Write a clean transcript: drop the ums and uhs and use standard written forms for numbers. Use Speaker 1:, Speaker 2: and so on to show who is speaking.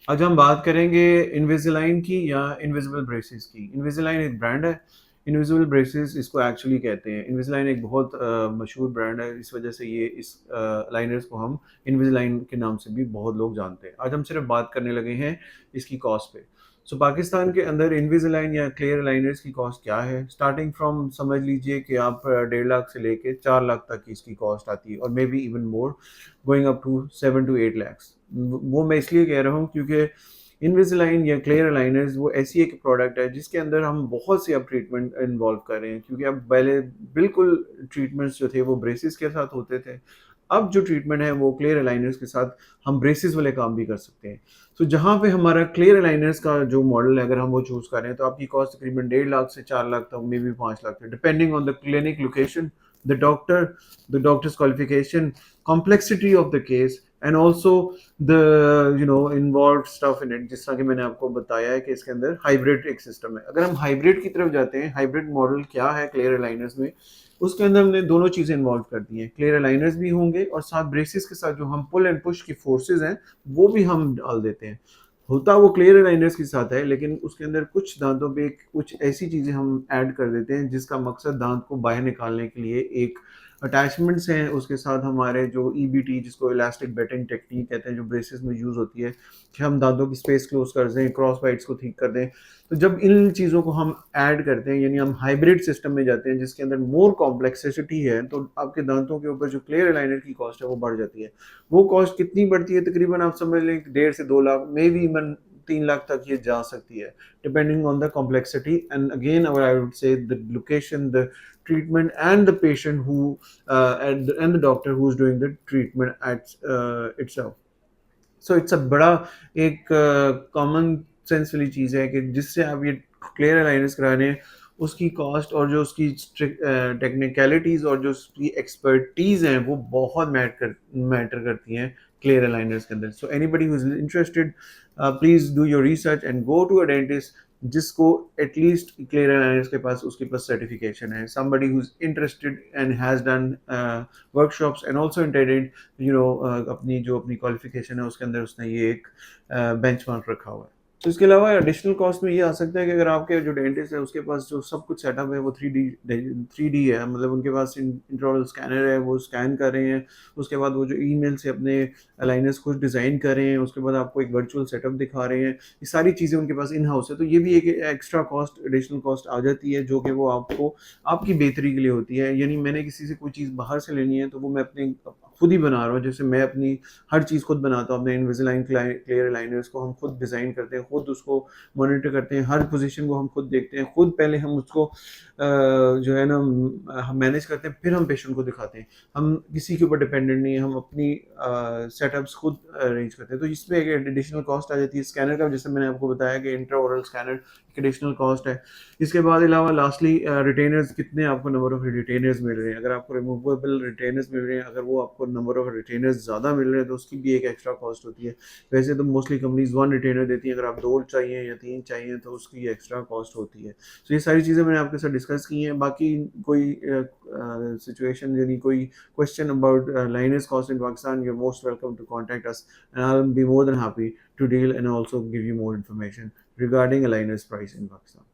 Speaker 1: आज हम बात करेंगे इनविजिलाइन की या इनविजिबल ब्रेसेस की। इनविजिलाइन एक ब्रांड है, इनविजिबल ब्रेसेस इसको एक्चुअली कहते हैं। इनविजिलाइन एक बहुत मशहूर ब्रांड है, इस वजह से ये इस लाइनर्स को हम इनविजिलाइन के नाम से भी बहुत लोग जानते हैं। आज हम सिर्फ बात करने लगे हैं इसकी कॉस्ट पे। सो पाकिस्तान के अंदर इनविजिलाइन या क्लियर लाइनर्स की कॉस्ट क्या है? स्टार्टिंग फ्रॉम समझ लीजिए कि आप 1.5 लाख से लेके 4 लाख तक की इसकी कॉस्ट आती है, और may be even more, going up to 7 to 8 lakhs। वो मैं इसलिए कह रहा हूँ क्योंकि इनविजिलाइन या क्लियर अलाइनर्स वो ऐसी एक प्रोडक्ट है जिसके अंदर हम बहुत सी अब ट्रीटमेंट इन्वॉल्व कर रहे हैं, क्योंकि अब पहले बिल्कुल ट्रीटमेंट्स जो थे वो ब्रेसिस के साथ होते थे। अब जो ट्रीटमेंट है वो क्लियर अलाइनर्स के साथ हम ब्रेसिस वाले काम भी कर सकते हैं। तो जहाँ पे हमारा क्लियर अलाइनर्स का जो मॉडल है, अगर हम वो चूज़ करें तो आपकी कॉस्ट तकरीबन 1.5 लाख से 4 लाख तक, मे बी 5 लाख तक, depending on the clinic location, the doctor, the doctors qualification, complexity of the case, and also the involve stuff in it. जिस तरह कि मैंने आपको बताया है कि इसके अंदर हाइब्रिड एक सिस्टम है। अगर हम हाइब्रिड की तरफ जाते हैं, हाइब्रिड मॉडल क्या है क्लियर अलाइनर्स में, उसके अंदर हमने दोनों चीज़ें इन्वॉल्व कर दी हैं। क्लियर अलाइनर्स भी होंगे और साथ ब्रेसिस के साथ जो हम पुल एंड पुश की फोर्सेज हैं वो भी हम डाल देते हैं। होता वो क्लियर अलाइनर्स के साथ है, लेकिन उसके अंदर कुछ दांतों पे कुछ ऐसी चीज़ें हम ऐड कर देते हैं जिसका मकसद दांत को बाहर निकालने के लिए एक अटैचमेंट्स हैं उसके साथ हमारे, जो ईबीटी जिसको इलास्टिक बेटिंग टेक्निक कहते हैं, जो ब्रेसेस में यूज़ होती है कि हम दांतों की स्पेस क्लोज कर दें, क्रॉस बाइट्स को ठीक कर दें। तो जब इन चीज़ों को हम ऐड करते हैं, यानी हम हाइब्रिड सिस्टम में जाते हैं जिसके अंदर मोर कॉम्प्लेक्सिटी है, तो आपके दांतों के ऊपर जो क्लियर अलाइनर की कॉस्ट है वो बढ़ जाती है। वो कॉस्ट कितनी बढ़ती है? तकरीबन आप समझ लें 1.5 से 2 लाख, मे बी इवन 3 लाख तक ये जा सकती है, depending on the complexity. And again I would say the location, the treatment, and the patient who and the doctor who is doing the treatment at itself. So it's a बड़ा एक common sense वाली चीज़ है कि जिससे आप ये clear aligners करा रहे हैं, उसकी कॉस्ट और जो उसकी टेक्निकलिटीज़ और जो उसकी एक्सपर्टीज़ हैं वो बहुत मैटर करती हैं क्लियर अलाइनर्स के अंदर। So anybody who is interested, please do your research and go to a dentist जिसको एटलीस्ट क्लियर अलाइनर्स के पास उसके पास सर्टिफिकेशन है, somebody who's interested and has done workshops and also intended अपनी जो अपनी क्वालिफिकेशन है उसके अंदर उसने ये एक बेंचमार्क रखा हुआ है। तो इसके अलावा एडिशनल कॉस्ट में ये आ सकता है कि अगर आपके जो डेंटिस्ट है उसके पास जो सब कुछ सेटअप है वो थ्री डी है, मतलब उनके पास इंट्राओरल स्कैनर है, वो स्कैन कर रहे हैं, उसके बाद वो जो ईमेल से अपने अलाइनर्स कुछ डिज़ाइन कर रहे हैं, उसके बाद आपको एक वर्चुअल सेटअप दिखा रहे हैं। ये सारी चीज़ें उनके पास इन हाउस है, तो ये भी एक एक्स्ट्रा कॉस्ट, एडिशनल कॉस्ट आ जाती है, जो कि वो आपको आपकी बेहतरी के लिए होती है। यानी मैंने किसी से कोई चीज़ बाहर से लेनी है तो वो मैं अपने खुद ही बना रहा हूँ। जैसे मैं अपनी हर चीज़ खुद बनाता हूँ, अपने इनविजिलाइन क्लियर अलाइनर्स को हम खुद डिज़ाइन करते हैं, खुद उसको मॉनिटर करते हैं, हर पोजीशन को हम खुद देखते हैं, खुद पहले हम उसको जो है ना हम मैनेज करते हैं, फिर हम पेशेंट को दिखाते हैं। हम किसी के ऊपर डिपेंडेंट नहीं है, हम अपनी सेटअप्स खुद अरेंज करते हैं। तो इसमें एक एडिशनल कॉस्ट आ जाती है स्कैनर का, जैसे मैंने आपको बताया कि इंट्राओरल स्कैनर एक एडिशनल कॉस्ट है। इसके बाद अलावा लास्टली रिटेनर्स, कितने आपको नंबर ऑफ रिटेनर्स मिल रहे हैं। अगर आपको रिमूवेबल रिटेनर्स मिल रहे हैं, अगर वो आपको नंबर ऑफ रिटेनर्स ज़्यादा मिल रहे हैं तो उसकी भी एक एक्स्ट्रा कॉस्ट होती है। वैसे तो मोस्टली कंपनीज 1 रिटेनर देती हैं, अगर आप 2 चाहिए या 3 चाहिए तो उसकी एक्स्ट्रा कॉस्ट होती है। तो ये सारी चीज़ें मैंने आपके साथ डिस्कस की हैं। बाकी कोई सिचुएशन यानी कोई question about Linus cost in Pakistan, you're most welcome to contact us, and I'll be more than happy to deal and also give you more information regarding a Linus price in Pakistan.